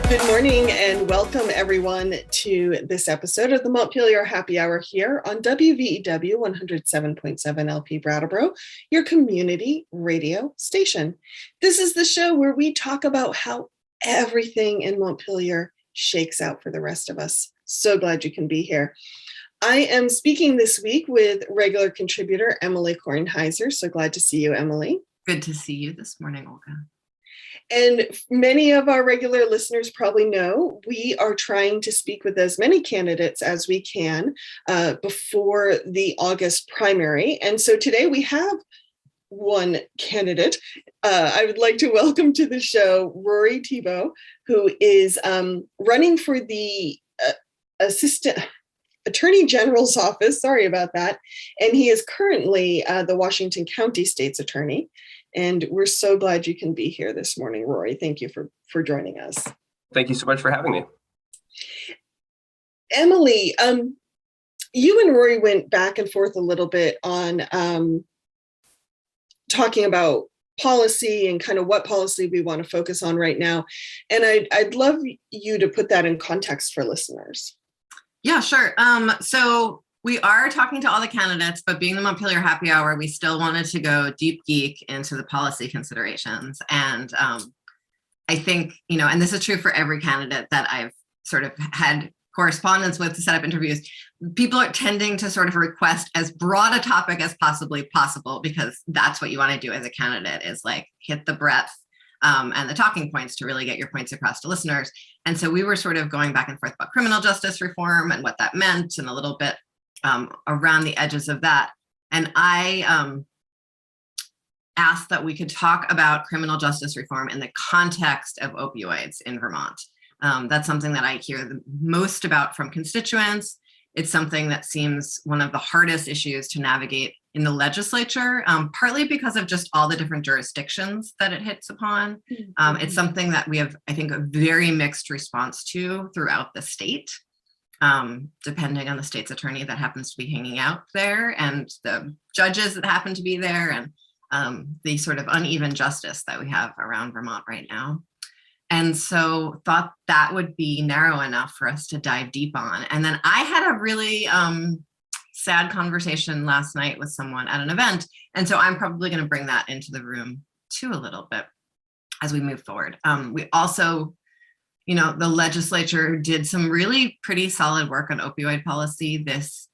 Good morning and welcome everyone to this episode of the Montpelier Happy Hour here on WVEW 107.7 LP Brattleboro, your community radio station. This is the show where we talk about how everything in Montpelier shakes out for the rest of us. So glad you can be here. I am speaking this week with regular contributor Emily Kornheiser. So glad to see you, Emily. Good to see you this morning, Olga. And many of our regular listeners probably know we are trying to speak with as many candidates as we can before the August primary. And so today we have one candidate. I would like to welcome to the show Rory Thibault, who is running for the Assistant Attorney General's office. Sorry about that. And he is currently the Washington County State's Attorney. And we're so glad you can be here this morning, Rory. Thank you for joining us. Thank you so much for having me. Emily, you and Rory went back and forth a little bit on talking about policy and kind of what policy we want to focus on right now. And I'd love you to put that in context for listeners. Yeah, sure. So we are talking to all the candidates, but being the Montpelier Happy Hour, we still wanted to go deep geek into the policy considerations. And I think, and this is true for every candidate that I've sort of had correspondence with to set up interviews, people are tending to sort of request as broad a topic as possibly possible, because that's what you want to do as a candidate, is like hit the breadth and the talking points to really get your points across to listeners. And so we were sort of going back and forth about criminal justice reform and what that meant, and a little bit around the edges of that. And I asked that we could talk about criminal justice reform in the context of opioids in Vermont. That's something that I hear the most about from constituents. It's something that seems one of the hardest issues to navigate in the legislature, partly because of just all the different jurisdictions that it hits upon. It's something that we have, I think, a very mixed response to throughout the state. Depending on the state's attorney that happens to be hanging out there and the judges that happen to be there, and the sort of uneven justice that we have around Vermont right now. And so thought that would be narrow enough for us to dive deep on. And then I had a really sad conversation last night with someone at an event. And so I'm probably going to bring that into the room too a little bit as we move forward. We also, the legislature did some really pretty solid work on opioid policy this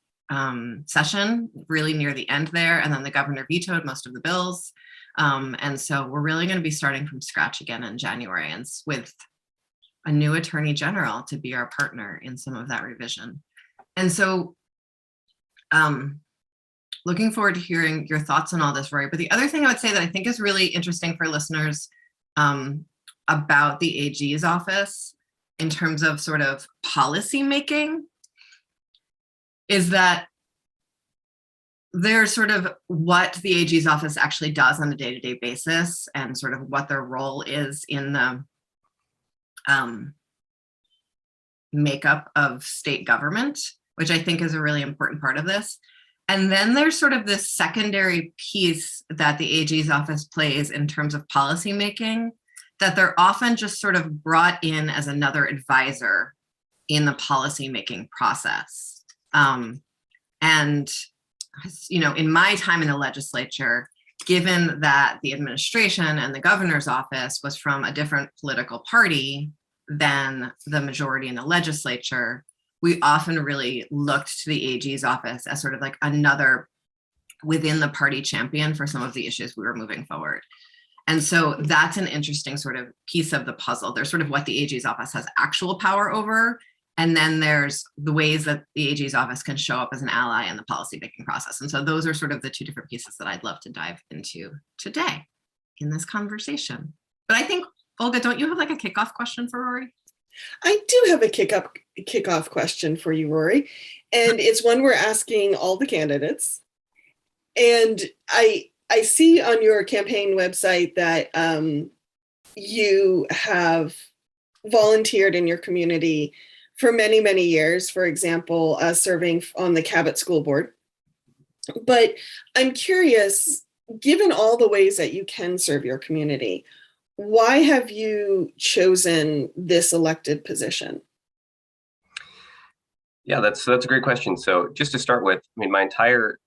session, really near the end there. And then the governor vetoed most of the bills. And so we're really going to be starting from scratch again in January, and with a new attorney general to be our partner in some of that revision. And so looking forward to hearing your thoughts on all this, Rory. But the other thing I would say that I think is really interesting for listeners about the AG's office in terms of sort of policy making is that there's sort of what the AG's office actually does on a day-to-day basis, and sort of what their role is in the makeup of state government, which I think is a really important part of this. And then there's sort of this secondary piece that the AG's office plays in terms of policy making, that they're often just sort of brought in as another advisor in the policy making process. And, in my time in the legislature, given that the administration and the governor's office was from a different political party than the majority in the legislature, we often really looked to the AG's office as sort of like another within the party champion for some of the issues we were moving forward. And so that's an interesting sort of piece of the puzzle. There's sort of what the AG's office has actual power over, and then there's the ways that the AG's office can show up as an ally in the policymaking process. And so those are sort of the two different pieces that I'd love to dive into today in this conversation. But I think, Olga, don't you have like a kickoff question for Rory? I do have a kickoff question for you, Rory. And it's one we're asking all the candidates. And I see on your campaign website that you have volunteered in your community for many, many years, for example, serving on the Cabot School Board. But I'm curious, given all the ways that you can serve your community, why have you chosen this elected position? Yeah, that's a great question. So just to start with, I mean, my entire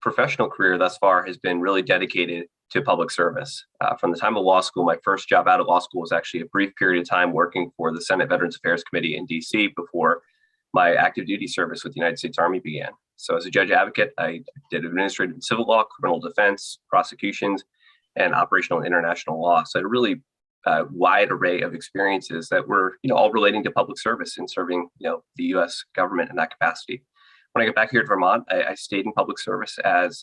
professional career thus far has been really dedicated to public service. From the time of law school, my first job out of law school was actually a brief period of time working for the Senate Veterans Affairs Committee in DC before my active duty service with the United States Army began. So as a judge advocate, I did administrative and civil law, criminal defense, prosecutions, and operational and international law. So I had a really wide array of experiences that were, all relating to public service and serving, the U.S. government in that capacity. When I got back here to Vermont, I stayed in public service as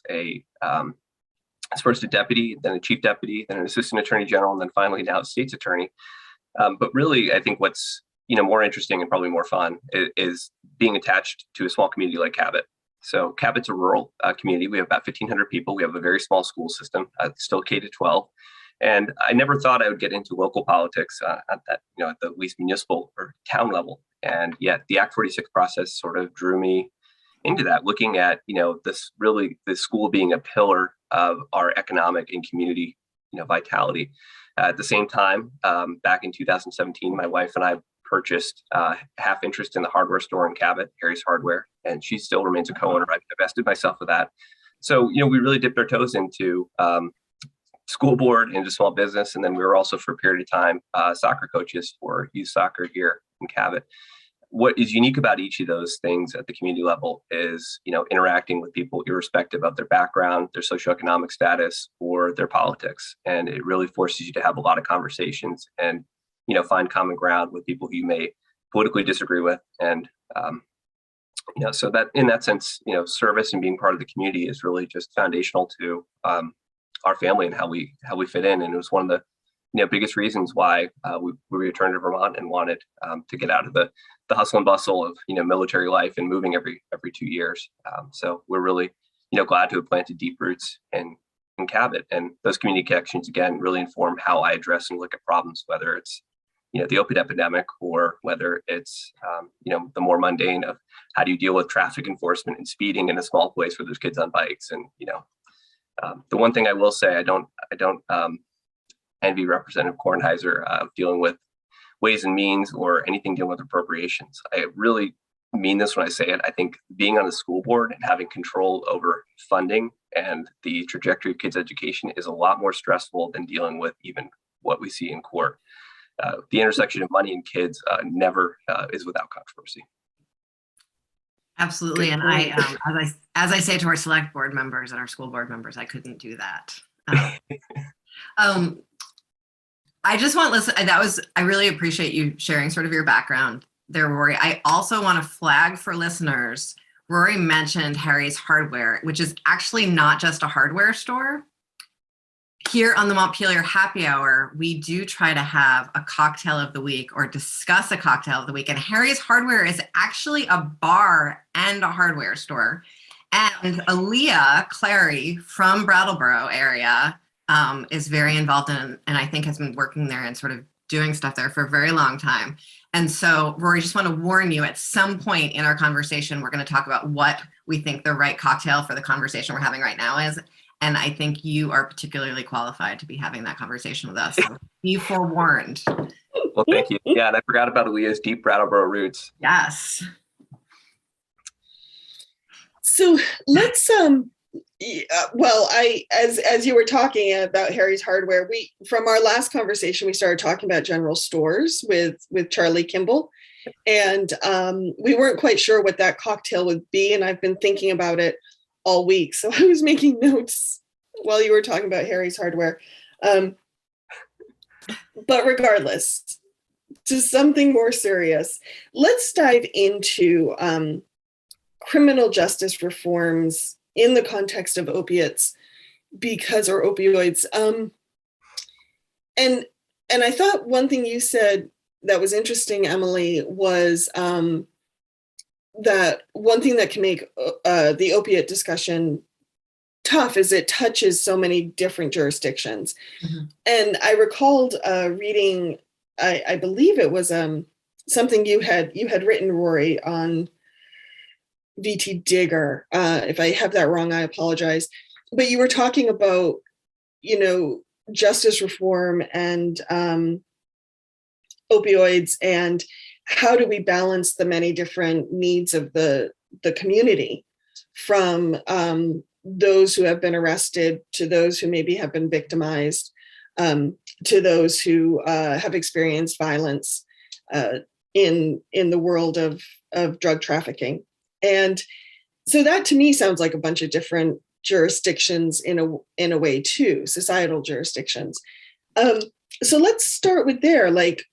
as first a deputy, then a chief deputy, then an assistant attorney general, and then finally now a state's attorney. But really, I think what's more interesting and probably more fun is being attached to a small community like Cabot. So Cabot's a rural community. We have about 1,500 people. We have a very small school system, still K to 12. And I never thought I would get into local politics at the least municipal or town level. And yet the Act 46 process sort of drew me into that, looking at, the school being a pillar of our economic and community, vitality. At the same time, back in 2017, my wife and I purchased half interest in the hardware store in Cabot, Harry's Hardware, and she still remains a co-owner. I've divested myself of that. So, we really dipped our toes into school board, into small business, and then we were also for a period of time soccer coaches for youth soccer here in Cabot. What is unique about each of those things at the community level is, interacting with people irrespective of their background, their socioeconomic status, or their politics. And it really forces you to have a lot of conversations and, find common ground with people who you may politically disagree with. And, so that in that sense, service and being part of the community is really just foundational to our family and how we fit in. And it was one of the biggest reasons why we returned to Vermont and wanted to get out of the hustle and bustle of military life and moving every 2 years. So we're really glad to have planted deep roots in Cabot, and those community connections again really inform how I address and look at problems, whether it's the opioid epidemic or whether it's the more mundane of how do you deal with traffic enforcement and speeding in a small place where there's kids on bikes. And the one thing I will say, I don't envy Representative Kornheiser dealing with ways and means or anything dealing with appropriations. I really mean this when I say it. I think being on the school board and having control over funding and the trajectory of kids' education is a lot more stressful than dealing with even what we see in court. The intersection of money and kids never is without controversy. Absolutely. And as I say to our select board members and our school board members, I couldn't do that. I just want I really appreciate you sharing sort of your background there, Rory. I also want to flag for listeners, Rory mentioned Harry's Hardware, which is actually not just a hardware store. Here on the Montpelier Happy Hour, we do try to have a cocktail of the week or discuss a cocktail of the week. And Harry's Hardware is actually a bar and a hardware store. And Aaliyah Clary from Brattleboro area is very involved in, and I think has been working there and sort of doing stuff there for a very long time. And so, Rory, just want to warn you, at some point in our conversation, we're going to talk about what we think the right cocktail for the conversation we're having right now is. And I think you are particularly qualified to be having that conversation with us. So be forewarned. Well, thank you. Yeah, and I forgot about Aaliyah's deep Brattleboro roots. Yes. So let's as you were talking about Harry's Hardware, from our last conversation we started talking about general stores with Charlie Kimball, and we weren't quite sure what that cocktail would be, and I've been thinking about it all week, so I was making notes while you were talking about Harry's Hardware. But regardless, to something more serious, let's dive into criminal justice reforms in the context of opiates, or opioids. And I thought one thing you said that was interesting, Emily, was that one thing that can make the opiate discussion tough is it touches so many different jurisdictions. Mm-hmm. And I recalled reading, I believe it was something you had written, Rory, on VT Digger. If I have that wrong, I apologize. But you were talking about, justice reform and opioids, and how do we balance the many different needs of the community, from those who have been arrested to those who maybe have been victimized, to those who have experienced violence in the world of drug trafficking. And so that to me sounds like a bunch of different jurisdictions in a way too, societal jurisdictions. So let's start with there. Like,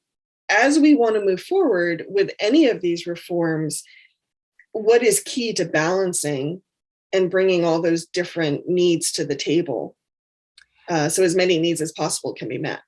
as we want to move forward with any of these reforms, what is key to balancing and bringing all those different needs to the table, so as many needs as possible can be met?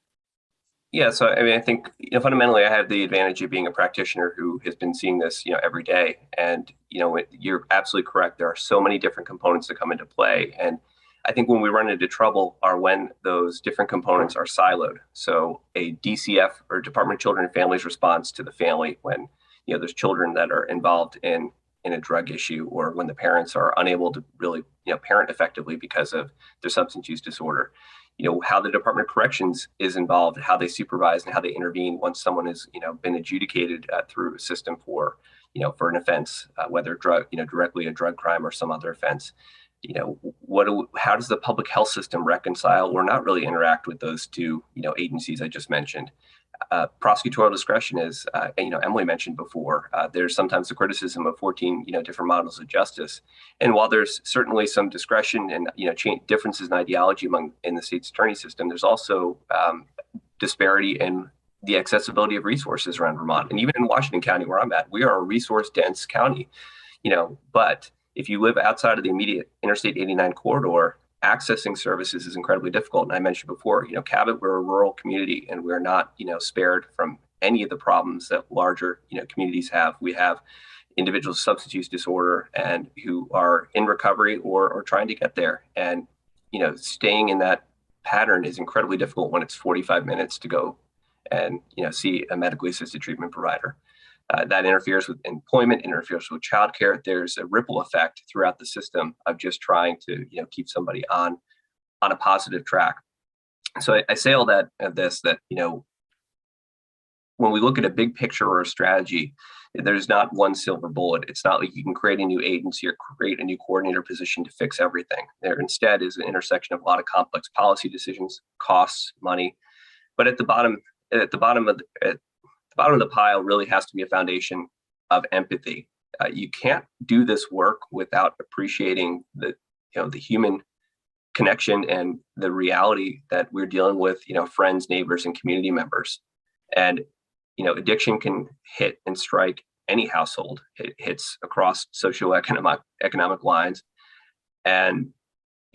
Yeah, so I mean, I think fundamentally, I have the advantage of being a practitioner who has been seeing this every day, and you're absolutely correct. There are so many different components that come into play, and I think when we run into trouble are when those different components are siloed. So a DCF, or Department of Children and Families, response to the family when there's children that are involved in a drug issue, or when the parents are unable to really parent effectively because of their substance use disorder. How the Department of Corrections is involved, how they supervise and how they intervene once someone has been adjudicated through a system for for an offense, whether directly a drug crime or some other offense. How does the public health system reconcile or not really interact with those two agencies I just mentioned? Prosecutorial discretion is, Emily mentioned before, there's sometimes the criticism of 14, different models of justice. And while there's certainly some discretion and, differences in ideology in the state's attorney system, there's also disparity in the accessibility of resources around Vermont. And even in Washington County, where I'm at, we are a resource dense county, but if you live outside of the immediate Interstate 89 corridor, accessing services is incredibly difficult. And I mentioned before, Cabot, we're a rural community, and we're not, spared from any of the problems that larger, communities have. We have individuals with substance use disorder and who are in recovery or trying to get there. And, staying in that pattern is incredibly difficult when it's 45 minutes to go and, see a medically assisted treatment provider. That interferes with employment, interferes with childcare. There's a ripple effect throughout the system of just trying to, keep somebody on a positive track. So I say all that when we look at a big picture or a strategy, there's not one silver bullet. It's not like you can create a new agency or create a new coordinator position to fix everything. There instead is an intersection of a lot of complex policy decisions, costs, money. But at the bottom of the pile really has to be a foundation of empathy. You can't do this work without appreciating the human connection and the reality that we're dealing with, friends, neighbors, and community members. And, addiction can hit and strike any household. It hits across socioeconomic lines. And,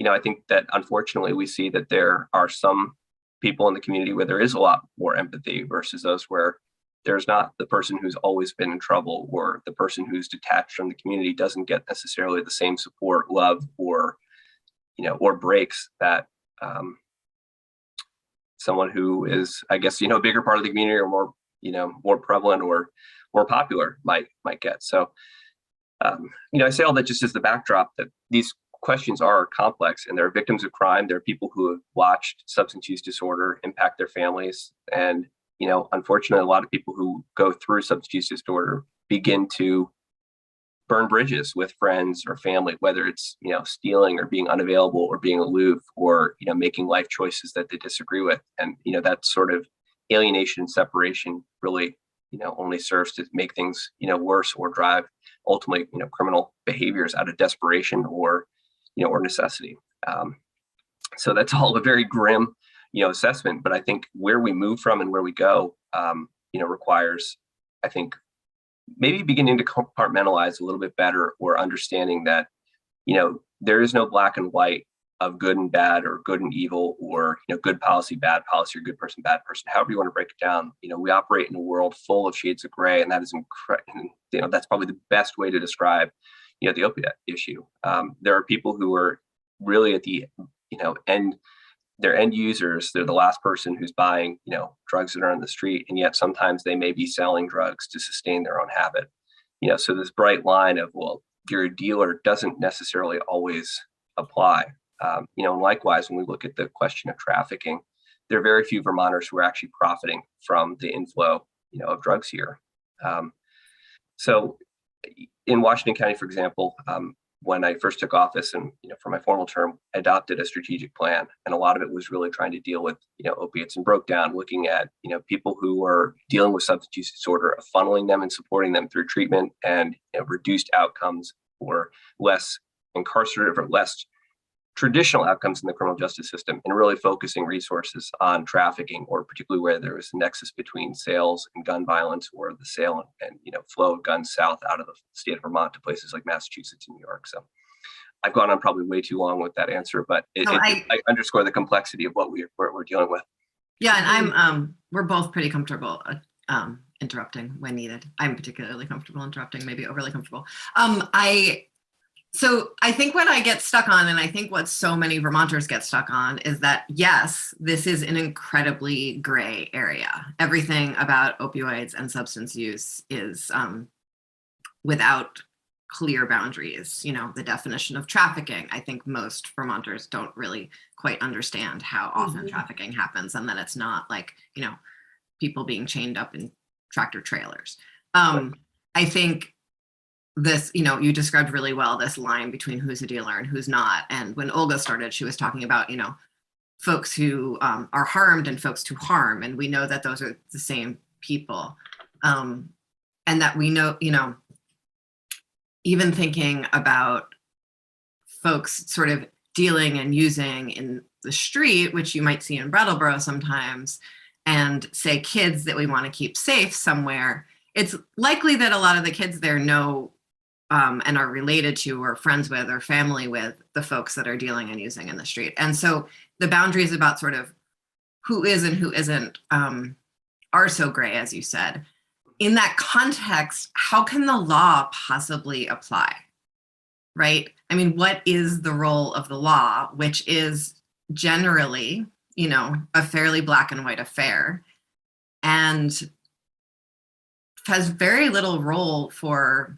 I think that unfortunately we see that there are some people in the community where there is a lot more empathy versus those where there's not. The person who's always been in trouble or the person who's detached from the community doesn't get necessarily the same support, love, or breaks that someone who is, I guess, a bigger part of the community or more prevalent or more popular might get. So, I say all that just as the backdrop that these questions are complex, and there are victims of crime. There are people who have watched substance use disorder impact their families. And, unfortunately, a lot of people who go through substance use disorder begin to burn bridges with friends or family, whether it's, stealing or being unavailable or being aloof or, making life choices that they disagree with. And, that sort of alienation and separation really, only serves to make things, worse or drive ultimately, criminal behaviors out of desperation or necessity. So that's all a very grim, assessment. But I think where we move from and where we go, requires, I think, maybe beginning to compartmentalize a little bit better, or understanding that, there is no black and white of good and bad, or good and evil, or, good policy, bad policy, or good person, bad person, however you want to break it down. We operate in a world full of shades of gray, and that is that's probably the best way to describe, the opioid issue. There are people who are really at the, end. They're end users. They're the last person who's buying, drugs that are on the street. And yet sometimes they may be selling drugs to sustain their own habit. So this bright line of, well, if you're a dealer doesn't necessarily always apply. And likewise, when we look at the question of trafficking, there are very few Vermonters who are actually profiting from the inflow, of drugs here. So in Washington County, for example, when I first took office and, for my formal term, I adopted a strategic plan. And a lot of it was really trying to deal with, opiates, and broke down looking at, people who are dealing with substance use disorder, funneling them and supporting them through treatment and reduced outcomes or less incarcerative or less traditional outcomes in the criminal justice system, and really focusing resources on trafficking, or particularly where there is a nexus between sales and gun violence, or the sale and flow of guns south out of the state of Vermont to places like Massachusetts and New York. So I've gone on probably way too long with that answer, but I underscore the complexity of what we're dealing with. Yeah, and we're both pretty comfortable interrupting when needed. I'm particularly comfortable interrupting, maybe overly comfortable. So I think what I get stuck on, and I think what so many Vermonters get stuck on, is that, yes, this is an incredibly gray area. Everything about opioids and substance use is without clear boundaries. The definition of trafficking, I think most Vermonters don't really quite understand how often trafficking happens, and that it's not like, people being chained up in tractor trailers. I think this, you described really well this line between who's a dealer and who's not. And when Olga started, she was talking about, folks who are harmed and folks who harm. And we know that those are the same people. And that we know, even thinking about folks sort of dealing and using in the street, which you might see in Brattleboro sometimes, and say kids that we want to keep safe somewhere, it's likely that a lot of the kids there know and are related to or friends with or family with the folks that are dealing and using in the street. And so the boundaries about sort of who is and who isn't are so gray, as you said. In that context, how can the law possibly apply, right? I mean, what is the role of the law, which is generally, a fairly black and white affair, and has very little role for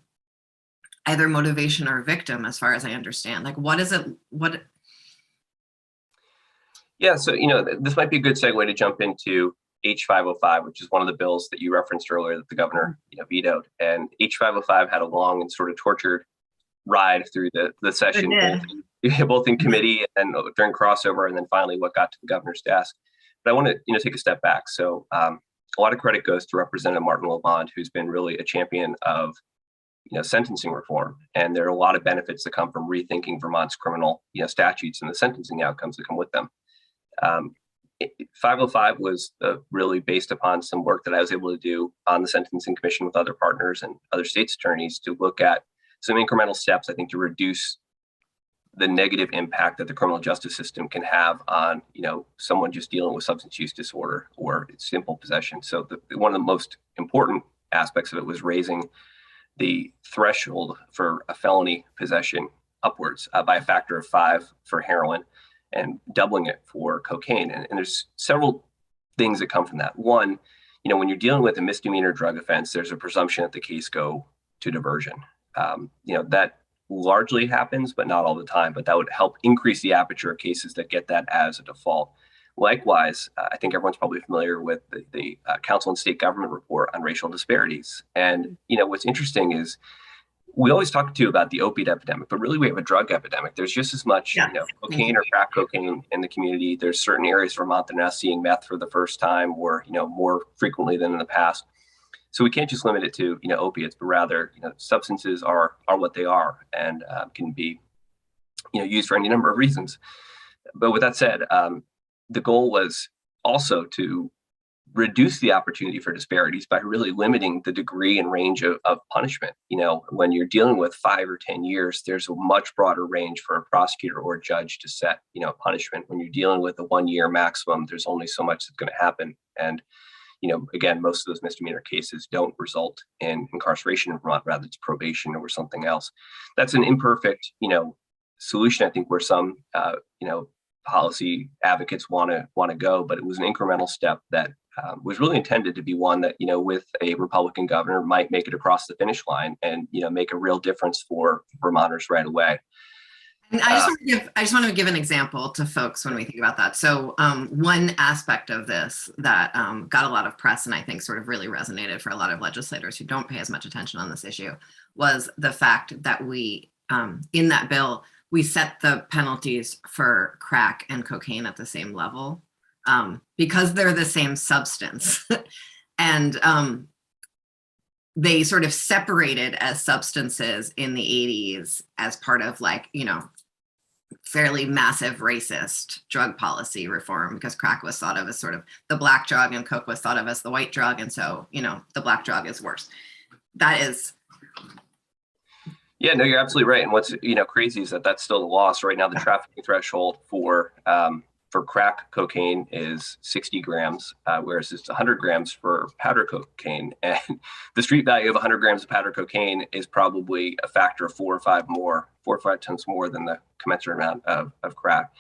either motivation or victim, as far as I understand. Like, what is it? Yeah, so, this might be a good segue to jump into H505, which is one of the bills that you referenced earlier that the governor, vetoed. And H505 had a long and sort of tortured ride through the session, both in committee and during crossover, and then finally what got to the governor's desk. But I want to, take a step back. So a lot of credit goes to Representative Martin LaBonde, who's been really a champion of sentencing reform. And there are a lot of benefits that come from rethinking Vermont's criminal, statutes and the sentencing outcomes that come with them. 505 was really based upon some work that I was able to do on the Sentencing Commission with other partners and other states' attorneys to look at some incremental steps, I think, to reduce the negative impact that the criminal justice system can have on, someone just dealing with substance use disorder or simple possession. So one of the most important aspects of it was raising the threshold for a felony possession upwards by a factor of 5 for heroin and doubling it for cocaine. And there's several things that come from that. One, when you're dealing with a misdemeanor drug offense, there's a presumption that the case go to diversion. That largely happens, but not all the time, but that would help increase the aperture of cases that get that as a default. Likewise, I think everyone's probably familiar with the Council and State Government report on racial disparities. And, what's interesting is we always talk too about the opiate epidemic, but really we have a drug epidemic. There's just as much, cocaine or crack cocaine in the community. There's certain areas of Vermont that are now seeing meth for the first time, or, more frequently than in the past. So we can't just limit it to, opiates, but rather, substances are what they are and can be, used for any number of reasons. But with that said, the goal was also to reduce the opportunity for disparities by really limiting the degree and range of punishment. When you're dealing with 5 or 10 years, there's a much broader range for a prosecutor or a judge to set, punishment. When you're dealing with a 1-year maximum, there's only so much that's going to happen. And, again, most of those misdemeanor cases don't result in incarceration in Vermont, rather it's probation or something else. That's an imperfect, solution, I think, where some, policy advocates want to go, but it was an incremental step that was really intended to be one that, with a Republican governor, might make it across the finish line and, make a real difference for Vermonters right away. And I just want to give an example to folks when we think about that. So one aspect of this that got a lot of press and I think sort of really resonated for a lot of legislators who don't pay as much attention on this issue was the fact that we, in that bill, we set the penalties for crack and cocaine at the same level because they're the same substance. And they sort of separated as substances in the 80s as part of like, you know, fairly massive racist drug policy reform because crack was thought of as sort of the black drug and coke was thought of as the white drug. And so, you know, the black drug is worse. That is. Yeah, no, you're absolutely right. And what's, you know, crazy is that that's still the law. So right now the trafficking threshold for crack cocaine is 60 grams, whereas it's 100 grams for powder cocaine. And the street value of 100 grams of powder cocaine is probably a factor of 4 or 5 times more than the commensurate amount of crack.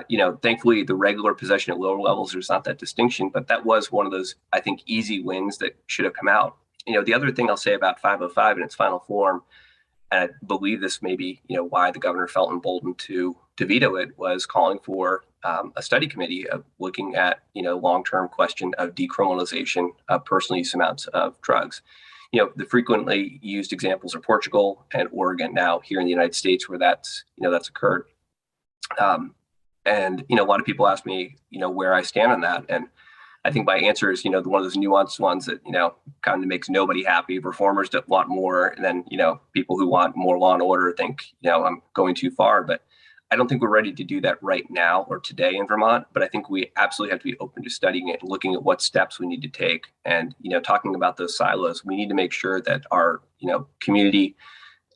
You know, thankfully, the regular possession at lower levels, there's not that distinction, but that was one of those, I think, easy wins that should have come out. You know, the other thing I'll say about 505 in its final form, and I believe this may be, you know, why the governor felt emboldened to veto it, was calling for a study committee of looking at, you know, long-term question of decriminalization of personal use amounts of drugs. You know, the frequently used examples are Portugal and Oregon now here in the United States where that's, you know, that's occurred. And, you know, a lot of people ask me, you know, where I stand on that. And I think my answer is, you know, one of those nuanced ones that, you know, kind of makes nobody happy. Reformers that want more, and then, you know, people who want more law and order think, you know, I'm going too far. But I don't think we're ready to do that right now or today in Vermont. But I think we absolutely have to be open to studying it and looking at what steps we need to take. And, you know, talking about those silos, we need to make sure that our, you know, community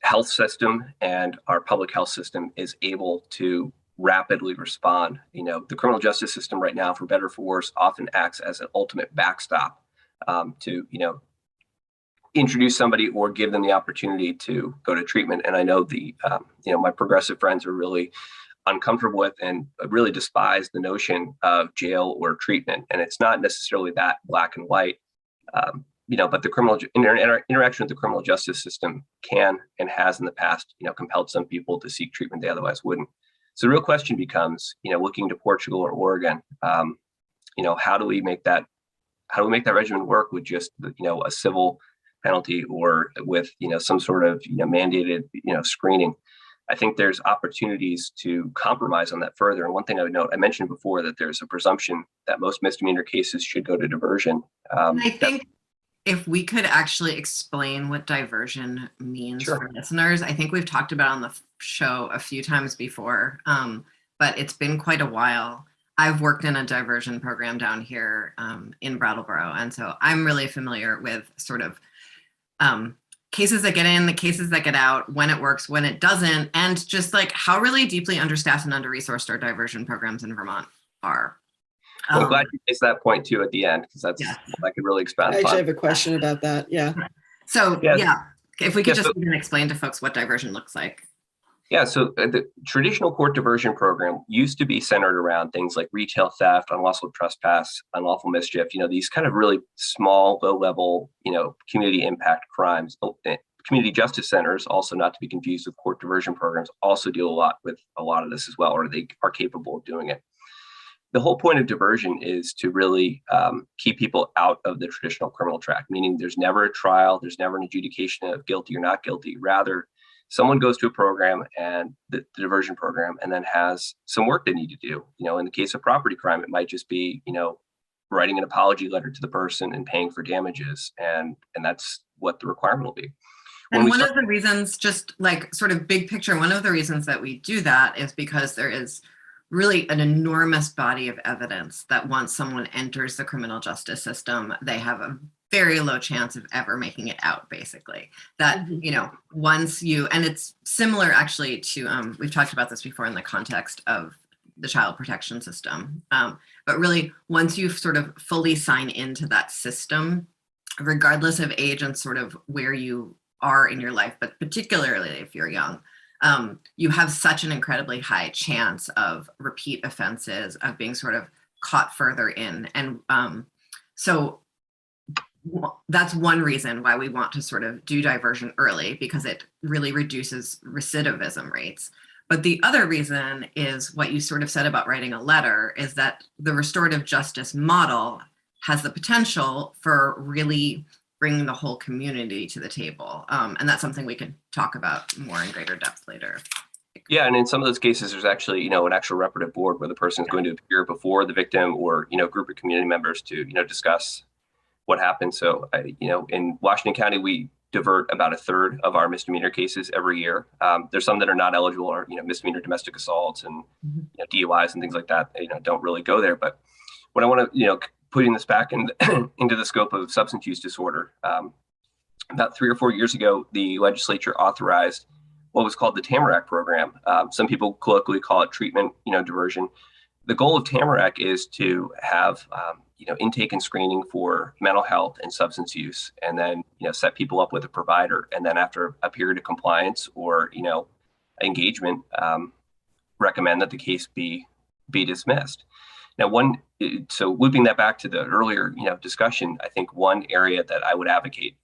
health system and our public health system is able to rapidly respond. You know, the criminal justice system right now, for better or for worse, often acts as an ultimate backstop to, you know, introduce somebody or give them the opportunity to go to treatment. And I know the, you know, my progressive friends are really uncomfortable with and really despise the notion of jail or treatment. And it's not necessarily that black and white, you know, but the criminal interaction with the criminal justice system can and has in the past, you know, compelled some people to seek treatment they otherwise wouldn't. So the real question becomes, you know, looking to Portugal or Oregon, you know, how do we make that regimen work with just, you know, a civil penalty or with, you know, some sort of, you know, mandated, you know, screening? I think there's opportunities to compromise on that further. And one thing I would note, I mentioned before that there's a presumption that most misdemeanor cases should go to diversion. I think if we could actually explain what diversion means for listeners, I think we've talked about it on the show a few times before, but it's been quite a while. I've worked in a diversion program down here in Brattleboro, and so I'm really familiar with sort of cases that get in, the cases that get out, when it works, when it doesn't, and just like how really deeply understaffed and under-resourced our diversion programs in Vermont are. Well, I'm glad you raised that point too at the end, because that's I could really expound. I actually have a question about that. Yeah. So if we could just even explain to folks what diversion looks like. Yeah, so the traditional court diversion program used to be centered around things like retail theft, unlawful trespass, unlawful mischief, you know, these kind of really small, low-level, you know, community impact crimes. Community justice centers, also not to be confused with court diversion programs, also deal a lot with a lot of this as well, or they are capable of doing it. The whole point of diversion is to really keep people out of the traditional criminal track, meaning there's never a trial, there's never an adjudication of guilty or not guilty. Rather, someone goes to a program and the diversion program and then has some work they need to do. You know, in the case of property crime, it might just be, you know, writing an apology letter to the person and paying for damages. And that's what the requirement will be. And one of the reasons, just like sort of big picture, one of the reasons that we do that is because there is really an enormous body of evidence that once someone enters the criminal justice system, they have a very low chance of ever making it out, basically. That, you know, once you, and it's similar actually to, we've talked about this before in the context of the child protection system, but really once you sort of fully sign into that system, regardless of age and sort of where you are in your life, but particularly if you're young, you have such an incredibly high chance of repeat offenses, of being sort of caught further in. And so that's one reason why we want to sort of do diversion early, because it really reduces recidivism rates. But the other reason is what you sort of said about writing a letter, is that the restorative justice model has the potential for really bringing the whole community to the table. And that's something we can talk about more in greater depth later. Yeah, and in some of those cases, there's actually, an actual reparative board where the person is going to appear before the victim or, a group of community members to, discuss what happened. So, in Washington County, we divert about a third of our misdemeanor cases every year. There's some that are not eligible, or, misdemeanor domestic assaults and DUIs and things like that, don't really go there. But what I want to, putting this back into the scope of substance use disorder, about 3 or 4 years ago, the legislature authorized what was called the Tamarack program. Some people colloquially call it treatment, diversion. The goal of Tamarack is to have, intake and screening for mental health and substance use, and then, set people up with a provider. And then after a period of compliance or, engagement, recommend that the case be dismissed. Now, so looping that back to the earlier, discussion, I think one area that I would advocate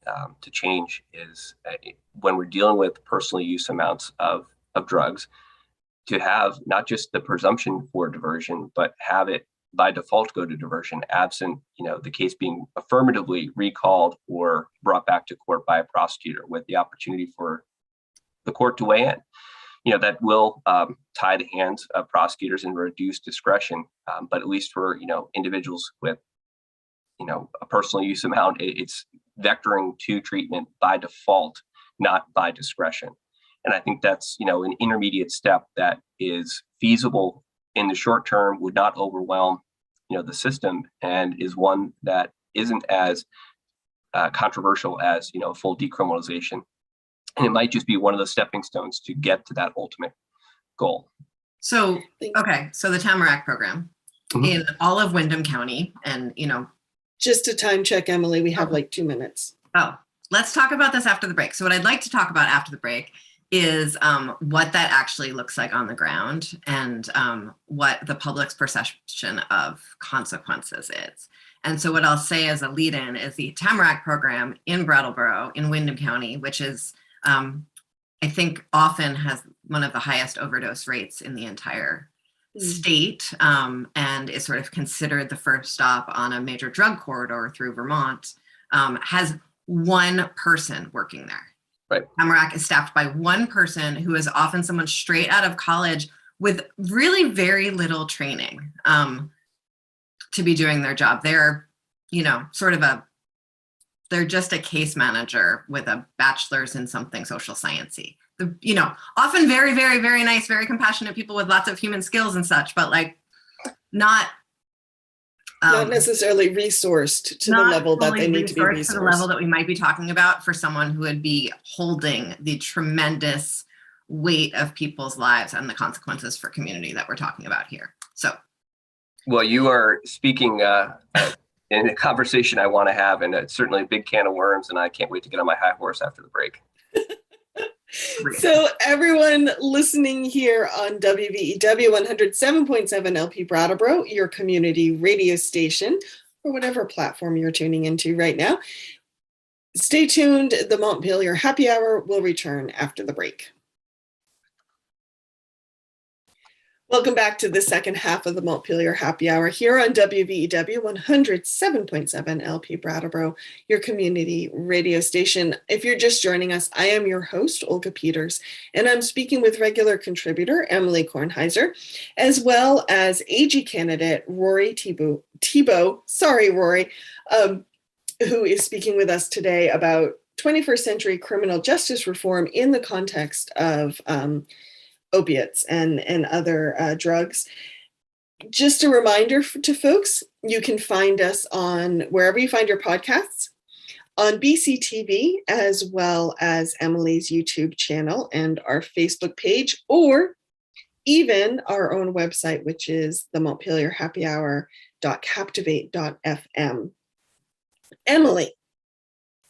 to change is when we're dealing with personal use amounts of drugs, to have not just the presumption for diversion, but have it by default go to diversion, absent, the case being affirmatively recalled or brought back to court by a prosecutor with the opportunity for the court to weigh in. That will tie the hands of prosecutors and reduce discretion. But at least for, individuals with, a personal use amount, it's vectoring to treatment by default, not by discretion. And I think that's, an intermediate step that is feasible in the short term, would not overwhelm, the system, and is one that isn't as controversial as, full decriminalization. And it might just be one of the stepping stones to get to that ultimate goal. So, okay, so the Tamarack program in all of Windham County, and, Just a time check, Emily, we have like 2 minutes. Oh, let's talk about this after the break. So what I'd like to talk about after the break is what that actually looks like on the ground, and what the public's perception of consequences is. And so what I'll say as a lead-in is the Tamarack program in Brattleboro in Windham County, which is, I think, often has one of the highest overdose rates in the entire state, and is sort of considered the first stop on a major drug corridor through Vermont, has one person working there. Right. Tamarack is staffed by one person who is often someone straight out of college with really very little training to be doing their job. They're, they're just a case manager with a bachelor's in something social sciencey. Often very, very, very nice, very compassionate people with lots of human skills and such, but not necessarily resourced to the level that they need to be resourced. To the level that we might be talking about for someone who would be holding the tremendous weight of people's lives and the consequences for community that we're talking about here. So, well, you are speaking in a conversation I want to have, and it's certainly a big can of worms, and I can't wait to get on my high horse after the break. So everyone listening here on WVEW 107.7 LP Brattleboro, your community radio station, or whatever platform you're tuning into right now, stay tuned. The Montpelier Happy Hour will return after the break. Welcome back to the second half of the Montpelier Happy Hour here on WVEW 107.7 LP Brattleboro, your community radio station. If you're just joining us, I am your host, Olga Peters, and I'm speaking with regular contributor Emily Kornheiser, as well as AG candidate Rory Thibault, sorry, Rory, who is speaking with us today about 21st century criminal justice reform in the context of opiates and other drugs. Just a reminder to folks, you can find us on wherever you find your podcasts, on BCTV, as well as Emily's YouTube channel and our Facebook page, or even our own website, which is the montpelierhappyhour.captivate.fm. Emily,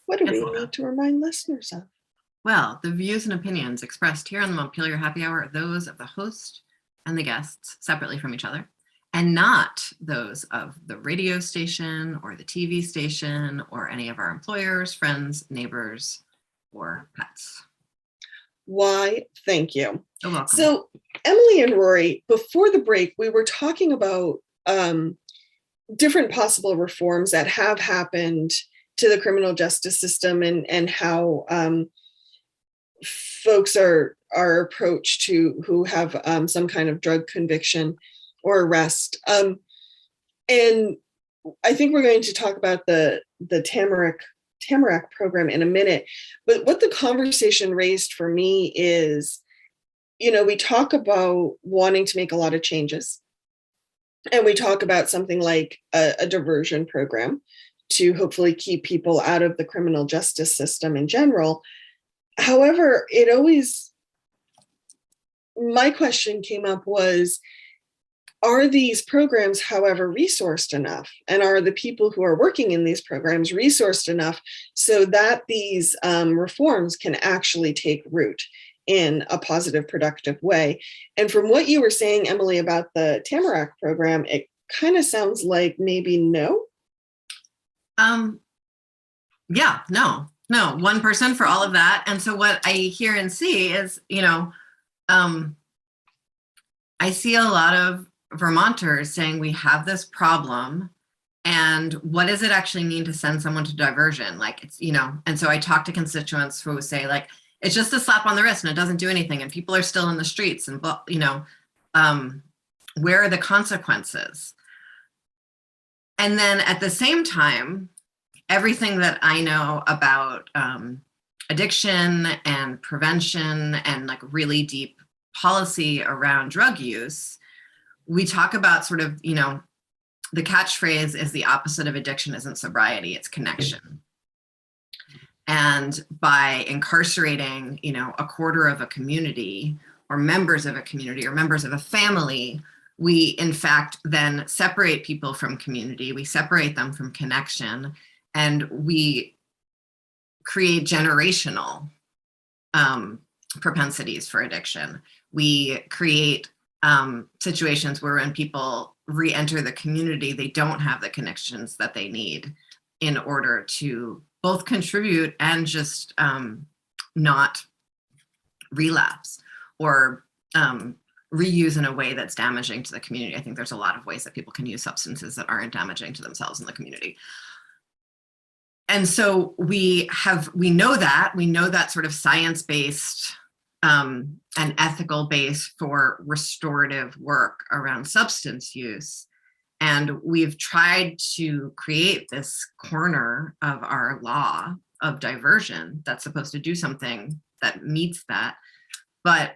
what do we need to remind listeners of? Well, the views and opinions expressed here on the Montpelier Happy Hour are those of the host and the guests separately from each other, and not those of the radio station or the TV station or any of our employers, friends, neighbors, or pets. Why, thank you. You're welcome. So Emily and Rory, before the break, we were talking about different possible reforms that have happened to the criminal justice system, and how folks are approached who have some kind of drug conviction or arrest. And I think we're going to talk about the Tamarack program in a minute. But what the conversation raised for me is, we talk about wanting to make a lot of changes. And we talk about something like a diversion program to hopefully keep people out of the criminal justice system in general. However, my question came up was, are these programs, however, resourced enough? And are the people who are working in these programs resourced enough so that these reforms can actually take root in a positive, productive way? And from what you were saying, Emily, about the Tamarack program, it kind of sounds like maybe no. Yeah, no, 1% for all of that. And so what I hear and see is, I see a lot of Vermonters saying we have this problem, and what does it actually mean to send someone to diversion? Like, it's, and so I talk to constituents who say, like, it's just a slap on the wrist and it doesn't do anything, and people are still in the streets, and where are the consequences? And then at the same time, everything that I know about addiction and prevention and like really deep policy around drug use, we talk about sort of, the catchphrase is the opposite of addiction isn't sobriety, it's connection. And by incarcerating, a quarter of a community or members of a community or members of a family, we in fact then separate people from community, we separate them from connection, and we create generational propensities for addiction. We create situations where when people re-enter the community, they don't have the connections that they need in order to both contribute and just not relapse or reuse in a way that's damaging to the community. I think there's a lot of ways that people can use substances that aren't damaging to themselves and the community. And so we know that sort of science-based and ethical base for restorative work around substance use. And we've tried to create this corner of our law of diversion that's supposed to do something that meets that, but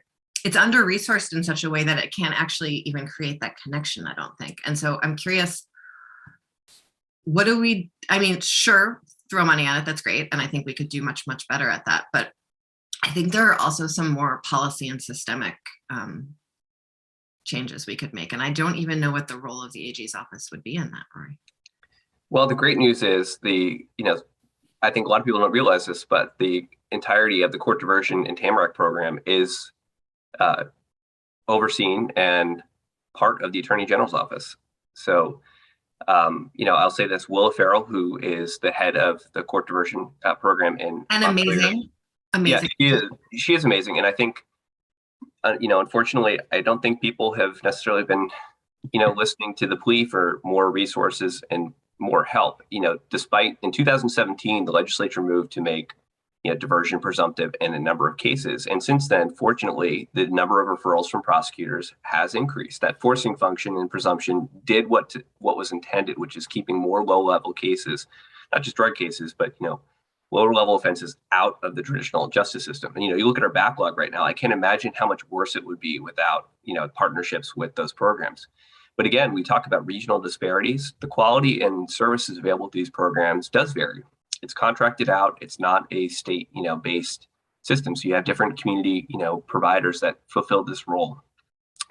it's under-resourced in such a way that it can't actually even create that connection, I don't think. And so I'm curious, sure, throw money at it, that's great. And I think we could do much, much better at that. But I think there are also some more policy and systemic changes we could make. And I don't even know what the role of the AG's office would be in that, Rory. Well, the great news is I think a lot of people don't realize this, but the entirety of the court diversion and Tamarack program is overseen and part of the Attorney General's office. So, I'll say this: Willa Farrell, who is the head of the court diversion program in Montpelier, amazing. Yeah, she is amazing. And I think, unfortunately, I don't think people have necessarily been, listening to the plea for more resources and more help. Despite in 2017, the legislature moved to make, diversion presumptive in a number of cases. And since then, fortunately, the number of referrals from prosecutors has increased. That forcing function and presumption did what was intended, which is keeping more low-level cases, not just drug cases, but, lower level offenses out of the traditional justice system. And, you look at our backlog right now, I can't imagine how much worse it would be without, partnerships with those programs. But again, we talk about regional disparities. The quality and services available to these programs does vary. It's contracted out. It's not a state, based system. So you have different community, providers that fulfill this role.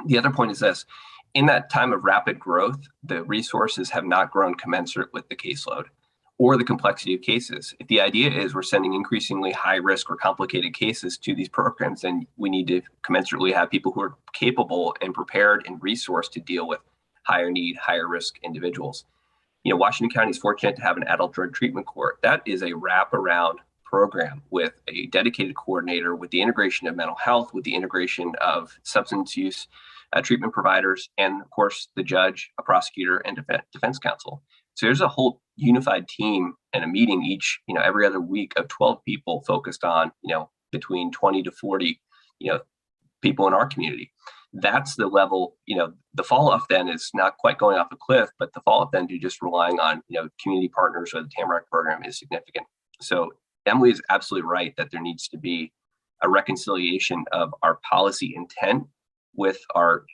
The other point is this: in that time of rapid growth, the resources have not grown commensurate with the caseload or the complexity of cases. If the idea is we're sending increasingly high risk or complicated cases to these programs, then we need to commensurately have people who are capable and prepared and resourced to deal with higher need, higher risk individuals. Washington County is fortunate to have an adult drug treatment court. That is a wraparound program with a dedicated coordinator, with the integration of mental health, with the integration of substance use treatment providers, and of course the judge, a prosecutor, and defense counsel. So there's a whole unified team and a meeting every other week of 12 people focused on, between 20 to 40, people in our community. That's the level, the fall off then is not quite going off a cliff, but the fall off then to just relying on, community partners or the Tamarack program is significant. So Emily is absolutely right that there needs to be a reconciliation of our policy intent with our,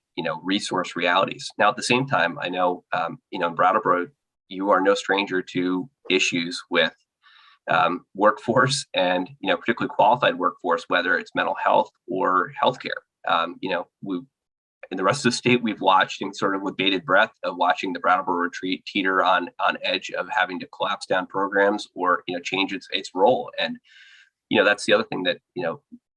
resource realities. Now, at the same time, I know, in Brattleboro, you are no stranger to issues with workforce and, particularly qualified workforce, whether it's mental health or healthcare. In the rest of the state, we've watched and sort of with bated breath of watching the Brattleboro retreat teeter on edge of having to collapse down programs or, change its role. And, that's the other thing that,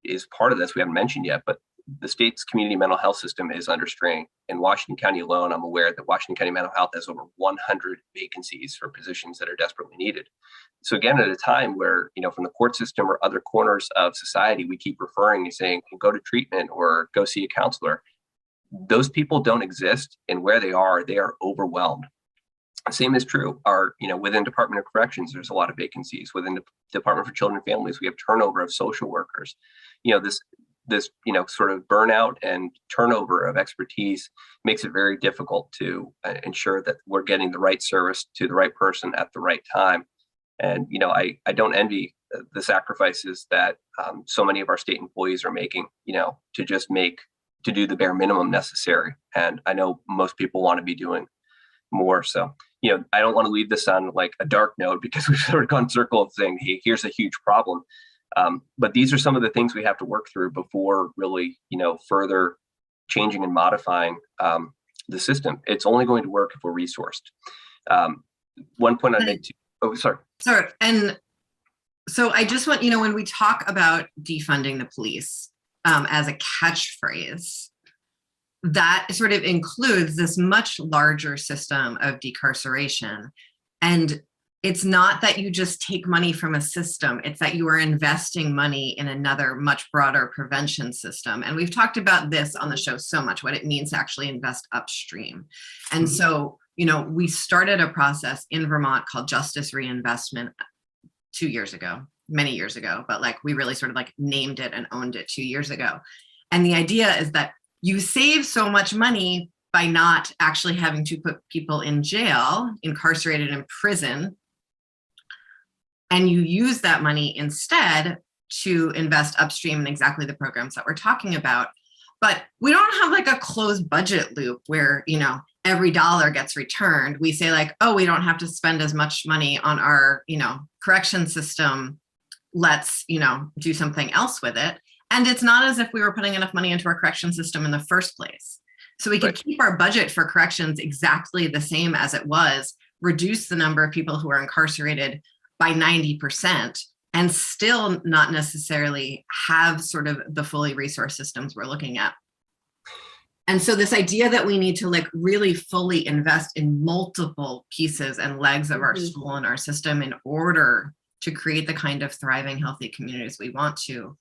is part of this we haven't mentioned yet, but the state's community mental health system is under strain. In Washington County alone, I'm aware that Washington County Mental Health has over 100 vacancies for positions that are desperately needed. So again, at a time where, from the court system or other corners of society, we keep referring and saying, go to treatment or go see a counselor. Those people don't exist, and where they are overwhelmed. Same is true. Within Department of Corrections, there's a lot of vacancies. Within the Department for Children and Families, we have turnover of social workers. This sort of burnout and turnover of expertise makes it very difficult to ensure that we're getting the right service to the right person at the right time. And, I don't envy the sacrifices that so many of our state employees are making, to do the bare minimum necessary. And I know most people want to be doing more. So, I don't want to leave this on like a dark note, because we've sort of gone circle of saying, hey, here's a huge problem. But these are some of the things we have to work through before really, further changing and modifying the system. It's only going to work if we're resourced. One point I made too. Oh, sorry. Sorry. And so I just want, when we talk about defunding the police as a catchphrase, that sort of includes this much larger system of decarceration. And it's not that you just take money from a system, it's that you are investing money in another much broader prevention system. And we've talked about this on the show so much, what it means to actually invest upstream. And so, we started a process in Vermont called Justice Reinvestment 2 years ago, many years ago, but we really sort of named it and owned it 2 years ago. And the idea is that you save so much money by not actually having to put people in jail, incarcerated in prison, and you use that money instead to invest upstream in exactly the programs that we're talking about. But we don't have a closed budget loop where, every dollar gets returned. We say oh, we don't have to spend as much money on our, correction system. Let's, do something else with it. And it's not as if we were putting enough money into our correction system in the first place. So we could keep our budget for corrections exactly the same as it was, reduce the number of people who are incarcerated by 90%, and still not necessarily have sort of the fully resourced systems we're looking at. And so this idea that we need to really fully invest in multiple pieces and legs of our stool and our system in order to create the kind of thriving, healthy communities we want to,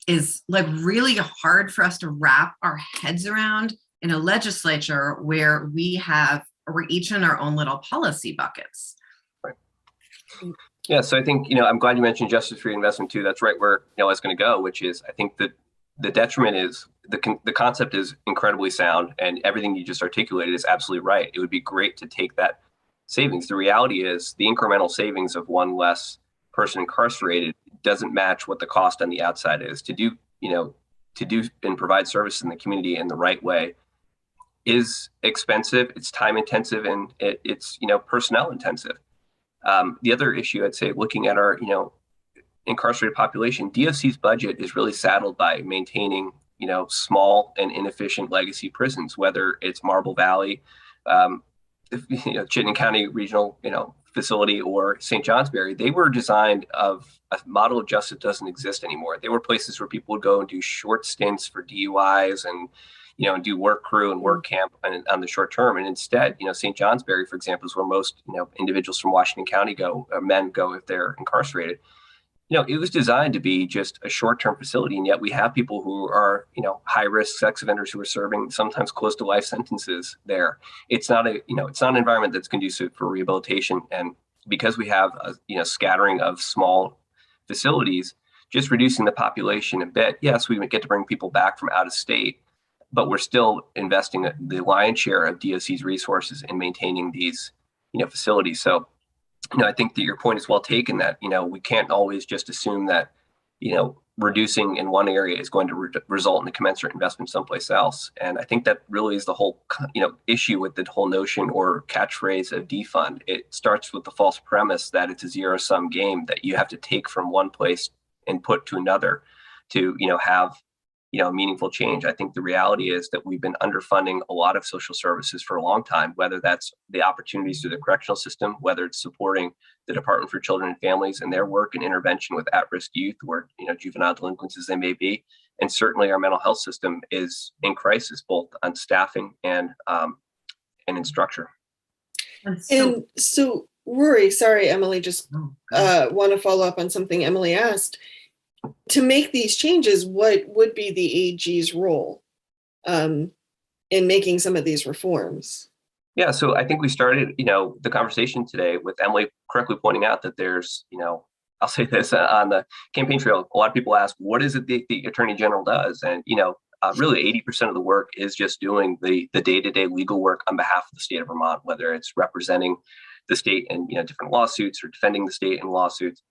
is really hard for us to wrap our heads around in a legislature where we're each in our own little policy buckets. Right. Yeah, so I think, I'm glad you mentioned justice reinvestment too. That's right where it's going to go, which is, I think that the detriment is the concept is incredibly sound, and everything you just articulated is absolutely right. It would be great to take that savings. The reality is the incremental savings of one less person incarcerated doesn't match what the cost on the outside is. To do and provide service in the community in the right way is expensive, it's time intensive, and it's personnel intensive. The other issue I'd say, looking at our incarcerated population, DOC's budget is really saddled by maintaining small and inefficient legacy prisons, whether it's Marble Valley, Chittenden County Regional facility, or St. Johnsbury. They were designed of a model of justice that doesn't exist anymore. They were places where people would go and do short stints for DUIs and and do work crew and work camp on the short term. And instead, St. Johnsbury, for example, is where most, individuals from Washington County go, or men go if they're incarcerated. It was designed to be just a short-term facility, and yet we have people who are, high-risk sex offenders who are serving sometimes close to life sentences there. It's not it's not an environment that's conducive for rehabilitation. And because we have a, scattering of small facilities, just reducing the population a bit. Yes, we get to bring people back from out of state, but we're still investing the lion's share of DOC's resources in maintaining these, facilities. So, I think that your point is well taken that, we can't always just assume that, reducing in one area is going to result in a commensurate investment someplace else. And I think that really is the whole, issue with the whole notion or catchphrase of defund. It starts with the false premise that it's a zero-sum game, that you have to take from one place and put to another to, have meaningful change. I think the reality is that we've been underfunding a lot of social services for a long time, whether that's the opportunities through the correctional system, whether it's supporting the Department for Children and Families and their work and intervention with at-risk youth or juvenile delinquents as they may be. And certainly our mental health system is in crisis, both on staffing and in structure. And so, Rory, sorry, Emily, just want to follow up on something Emily asked. To make these changes, what would be the AG's role in making some of these reforms? Yeah, so I think we started, the conversation today with Emily correctly pointing out that there's, I'll say this on the campaign trail, a lot of people ask, what is it the Attorney General does? And, really 80% of the work is just doing the day-to-day legal work on behalf of the state of Vermont, whether it's representing the state in, different lawsuits or defending the state in lawsuits.